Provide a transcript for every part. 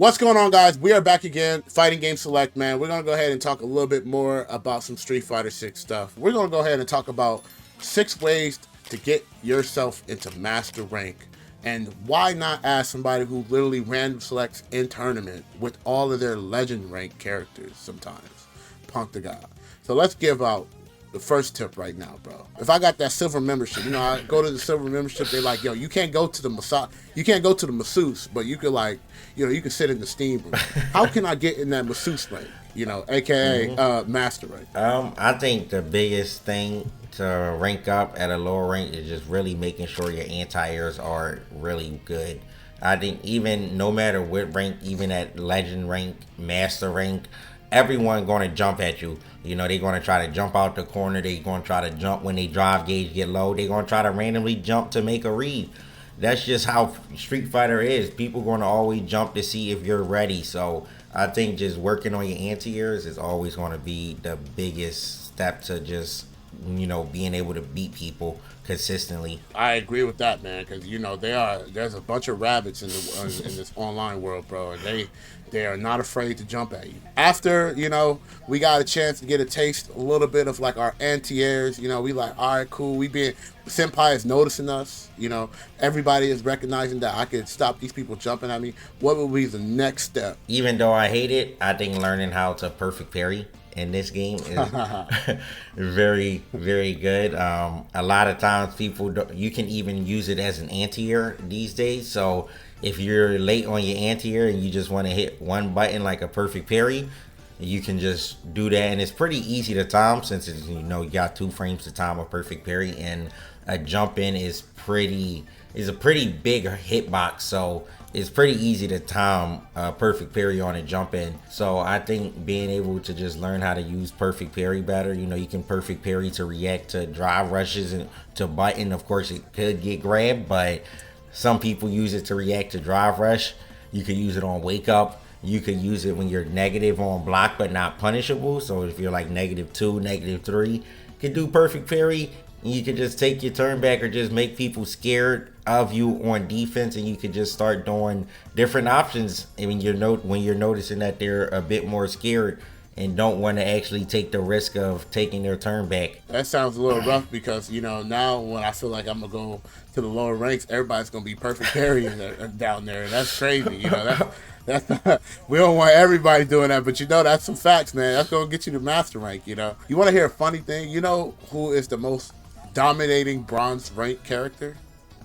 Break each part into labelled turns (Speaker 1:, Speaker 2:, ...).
Speaker 1: What's going on, guys? We are back again, Fighting Game Select, man. We're going to go ahead and talk a little bit more about some Street Fighter 6 stuff. We're going to go ahead and talk about 6 ways to get yourself into Master Rank. And why not ask somebody who literally random selects in tournament with all of their legend rank characters sometimes? Punkdagod. So let's give out the first tip right now, bro. If I got that silver membership, I go to the silver membership, they're like, yo, you can't go to the masseuse, but you could you can sit in the steam room. How can I get in that masseuse rank? AKA master rank.
Speaker 2: I think the biggest thing to rank up at a lower rank is just really making sure your anti-airs are really good. I think even no matter what rank, even at legend rank, master rank, everyone going to jump at you. They're going to try to jump out the corner. They're going to try to jump when they drive gauge get low. They're going to try to randomly jump to make a read. That's just how Street Fighter is. People going to always jump to see if you're ready. So I think just working on your anti-airs is always going to be the biggest step to just, being able to beat people consistently.
Speaker 1: I agree with that, man, because there's a bunch of rabbits in this online world, bro, and they are not afraid to jump at you. After we got a chance to get a taste a little bit of like our anti-airs, we like, all right, cool. Senpai is noticing us. Everybody is recognizing that I could stop these people jumping at me. What would be the next step?
Speaker 2: Even though I hate it, I think learning how to perfect parry in this game is very, very good. A lot of times you can even use it as an anti-air these days. So if you're late on your anti-air and you just want to hit one button like a perfect parry, you can just do that, and it's pretty easy to time since it's, you got 2 frames to time a perfect parry, and a jump in is a pretty big hitbox, so it's pretty easy to time a perfect parry on a jump in. So I think being able to just learn how to use perfect parry better, you can perfect parry to react to drive rushes and to button. Of course, it could get grabbed, but some people use it to react to drive rush. You could use it on wake up. You could use it when you're negative on block but not punishable. So if you're like -2, -3, you could do perfect parry. And you could just take your turn back or just make people scared of you on defense, and you could just start doing different options. I mean, when you're noticing that they're a bit more scared and don't want to actually take the risk of taking their turn back.
Speaker 1: That sounds a little rough because, now when I feel like I'm going to go to the lower ranks, everybody's going to be perfect parrying down there. And that's crazy. That's not, we don't want everybody doing that, but that's some facts, man. That's going to get you to master rank, You want to hear a funny thing? You know who is the most dominating bronze rank character?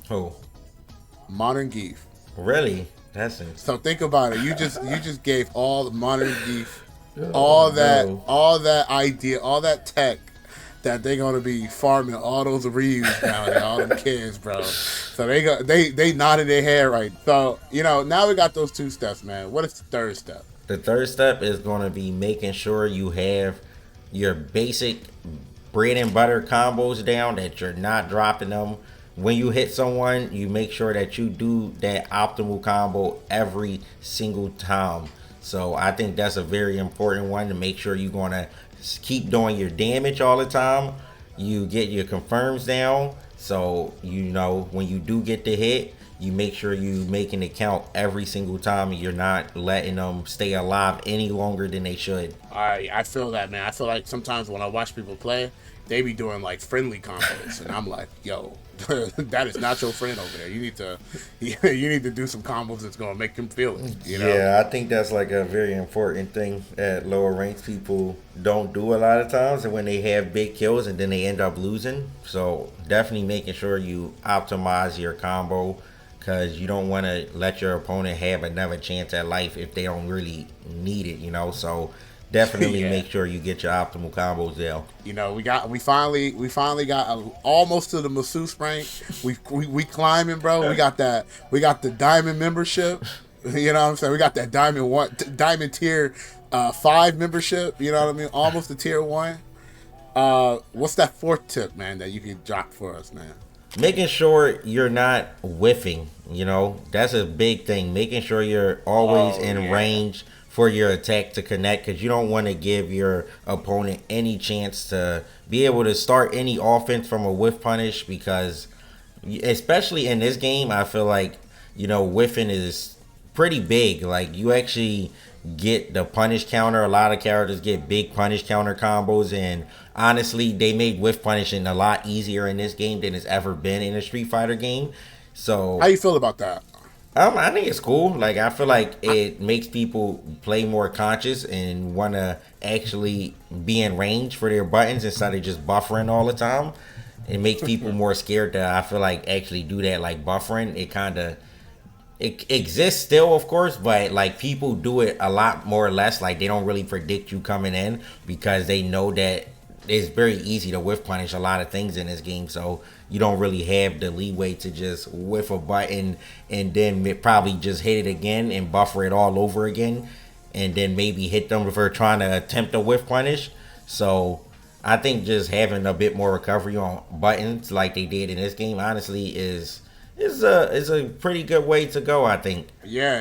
Speaker 2: Who?
Speaker 1: Modern Geef.
Speaker 2: Really?
Speaker 1: So think about it. You just gave all the Modern Geef all that idea, all that tech that they're gonna be farming all those Ryus down there, all them kids, bro. So they nodded their head right. So now we got those 2 steps, man. What is the third step?
Speaker 2: The third step is gonna be making sure you have your basic bread and butter combos down, that you're not dropping them. When you hit someone, you make sure that you do that optimal combo every single time. So I think that's a very important one, to make sure you're going to keep doing your damage all the time. You get your confirms down. So, when you do get the hit, you make sure you making it count every single time, and you're not letting them stay alive any longer than they should.
Speaker 1: I feel that, man. I feel like sometimes when I watch people play, they be doing like friendly combos, and I'm like, yo, that is not your friend over there. You need to do some combos that's gonna make him feel it.
Speaker 2: Yeah, I think that's like a very important thing at lower ranks. People don't do a lot of times, and when they have big kills and then they end up losing. So definitely making sure you optimize your combo, because you don't want to let your opponent have another chance at life if they don't really need it. So definitely make sure you get your optimal combos down.
Speaker 1: We finally got almost to the masseuse rank. We climbing, bro. We got the diamond membership. You know what I'm saying? We got that diamond tier 5 membership. You know what I mean? Almost the tier 1. What's that 4th tip, man, that you can drop for us, man?
Speaker 2: Making sure you're not whiffing. That's a big thing. Making sure you're always in range for your attack to connect, because you don't want to give your opponent any chance to be able to start any offense from a whiff punish, because especially in this game, I feel like whiffing is pretty big. Like you actually get the punish counter. A lot of characters get big punish counter combos, and honestly, they made whiff punishing a lot easier in this game than it's ever been in a Street Fighter game.
Speaker 1: How
Speaker 2: So
Speaker 1: you feel about that?
Speaker 2: I think it's cool. Like I feel like it makes people play more conscious and want to actually be in range for their buttons instead of just buffering all the time. It makes people more scared to, I feel like, actually do that. Like buffering, it kind of it exists still, of course, but like people do it a lot more or less. Like they don't really predict you coming in because they know that it's very easy to whiff punish a lot of things in this game. So you don't really have the leeway to just whiff a button and then probably just hit it again and buffer it all over again, and then maybe hit them if they're trying to attempt a whiff punish. So I think just having a bit more recovery on buttons like they did in this game, honestly, is a pretty good way to go, I think.
Speaker 1: Yeah,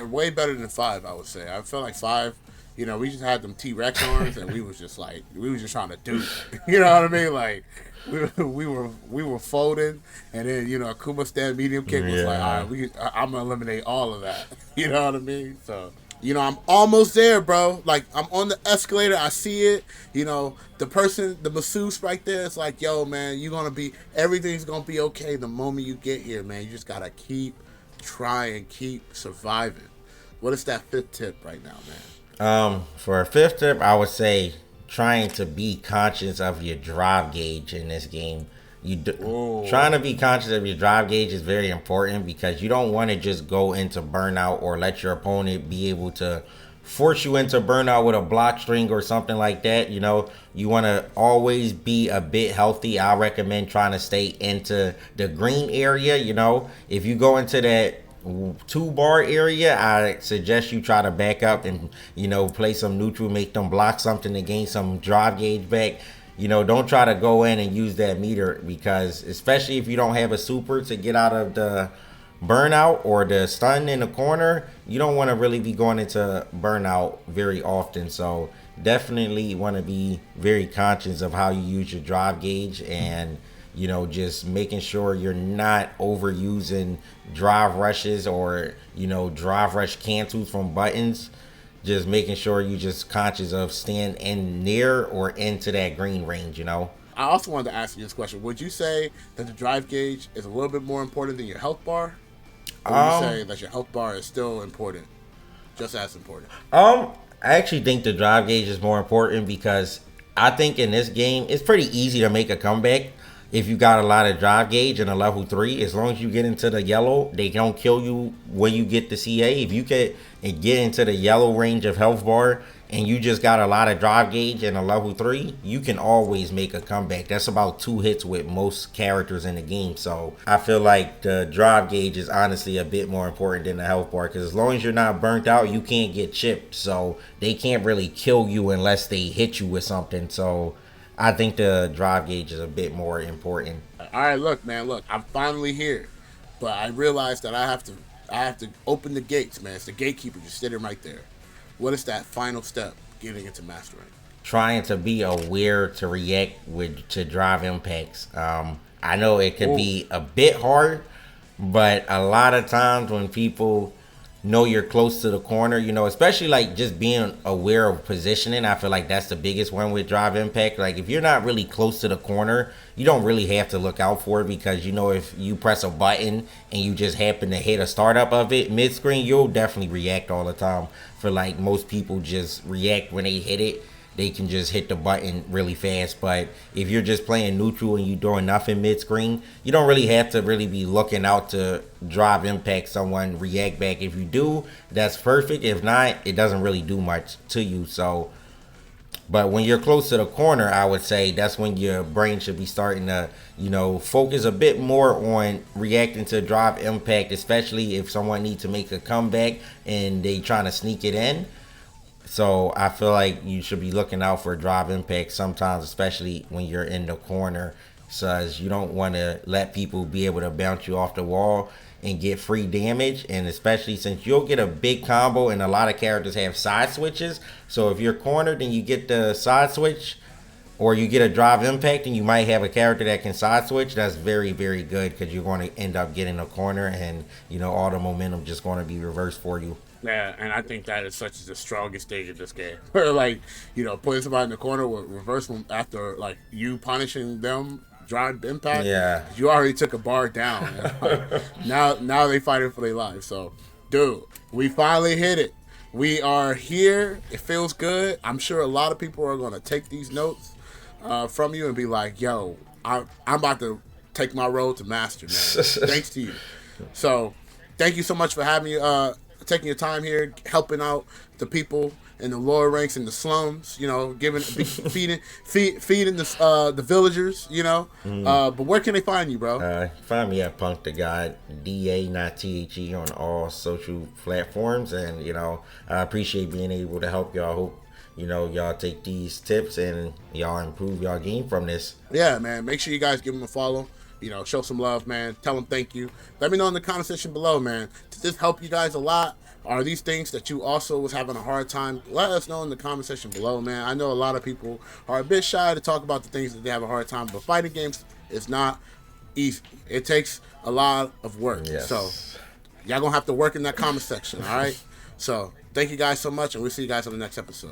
Speaker 1: way better than 5, I would say. I feel like 5, we just had them T-Rex arms, and we was just trying to do, you know what I mean? Like, we were folding, and then, Akuma stand medium kick was like, all right, I'm going to eliminate all of that. You know what I mean? So, I'm almost there, bro. Like, I'm on the escalator. I see it. The masseuse right there, it's like, yo, man, everything's going to be okay the moment you get here, man. You just got to keep trying, keep surviving. What is that 5th tip right now, man?
Speaker 2: For a 5th tip, I would say trying to be conscious of your drive gauge in this game. Trying to be conscious of your drive gauge is very important because you don't want to just go into burnout or let your opponent be able to force you into burnout with a block string or something like that. You want to always be a bit healthy. I recommend trying to stay into the green area. If you go into that 2-bar area, I suggest you try to back up and play some neutral, make them block something to gain some drive gauge back. Don't try to go in and use that meter because especially if you don't have a super to get out of the burnout or the stun in the corner, you don't want to really be going into burnout very often. So definitely want to be very conscious of how you use your drive gauge and just making sure you're not overusing drive rushes or drive rush cancels from buttons. Just making sure you're just conscious of staying in near or into that green range, I
Speaker 1: also wanted to ask you this question. Would you say that the drive gauge is a little bit more important than your health bar? Or would you say that your health bar is still important? Just as important?
Speaker 2: I actually think the drive gauge is more important because I think in this game, it's pretty easy to make a comeback. If you got a lot of drive gauge and a level 3, as long as you get into the yellow, they don't kill you when you get the CA. If you get into the yellow range of health bar and you just got a lot of drive gauge and a level 3, you can always make a comeback. That's about 2 hits with most characters in the game. So I feel like the drive gauge is honestly a bit more important than the health bar because as long as you're not burnt out, you can't get chipped. So they can't really kill you unless they hit you with something. So I think the drive gauge is a bit more important.
Speaker 1: All right, look, I'm finally here, but I realized that I have to open the gates, man. It's the gatekeeper just sitting right there. What is that final step getting into mastering?
Speaker 2: Trying to be aware to react to drive impacts. I know it could be a bit hard, but a lot of times when people know you're close to the corner, especially like just being aware of positioning. I feel like that's the biggest one with drive impact. Like if you're not really close to the corner, you don't really have to look out for it because if you press a button and you just happen to hit a startup of it mid-screen, you'll definitely react all the time. For like most people just react when they hit it. They can just hit the button really fast. But if you're just playing neutral and you're doing nothing mid-screen, you don't really have to really be looking out to drive impact someone react back. If you do, that's perfect. If not, it doesn't really do much to you. So, but when you're close to the corner, I would say that's when your brain should be starting to, focus a bit more on reacting to drive impact, especially if someone needs to make a comeback and they trying to sneak it in. So I feel like you should be looking out for drive impact sometimes, especially when you're in the corner, so you don't want to let people be able to bounce you off the wall and get free damage. And especially since you'll get a big combo and a lot of characters have side switches. So if you're cornered and you get the side switch or you get a drive impact and you might have a character that can side switch, that's very, very good because you're going to end up getting a corner and, all the momentum just going to be reversed for you.
Speaker 1: Yeah, and I think that is such the strongest thing in this game. Where like, putting somebody in the corner with reverse them after like you punishing them drive impact.
Speaker 2: Yeah.
Speaker 1: You already took a bar down. now they fighting for their life. So, dude, we finally hit it. We are here. It feels good. I'm sure a lot of people are gonna take these notes from you and be like, yo, I'm about to take my road to master, man. Thanks to you. So, thank you so much for having me. Taking your time here, helping out the people in the lower ranks in the slums, feeding the villagers, But where can they find you, bro?
Speaker 2: Find me at Punkdagod, DA, not THE, on all social platforms. And, I appreciate being able to help y'all. Hope, y'all take these tips and y'all improve y'all game from this.
Speaker 1: Yeah, man. Make sure you guys give them a follow. Show some love, man. Tell them thank you. Let me know in the comment section below, man. Did this help you guys a lot? Are these things that you also was having a hard time? Let us know in the comment section below, man. I know a lot of people are a bit shy to talk about the things that they have a hard time, but fighting games is not easy. It takes a lot of work.
Speaker 2: Yes.
Speaker 1: So y'all gonna have to work in that comment section, all right? So thank you guys so much, and we'll see you guys on the next episode.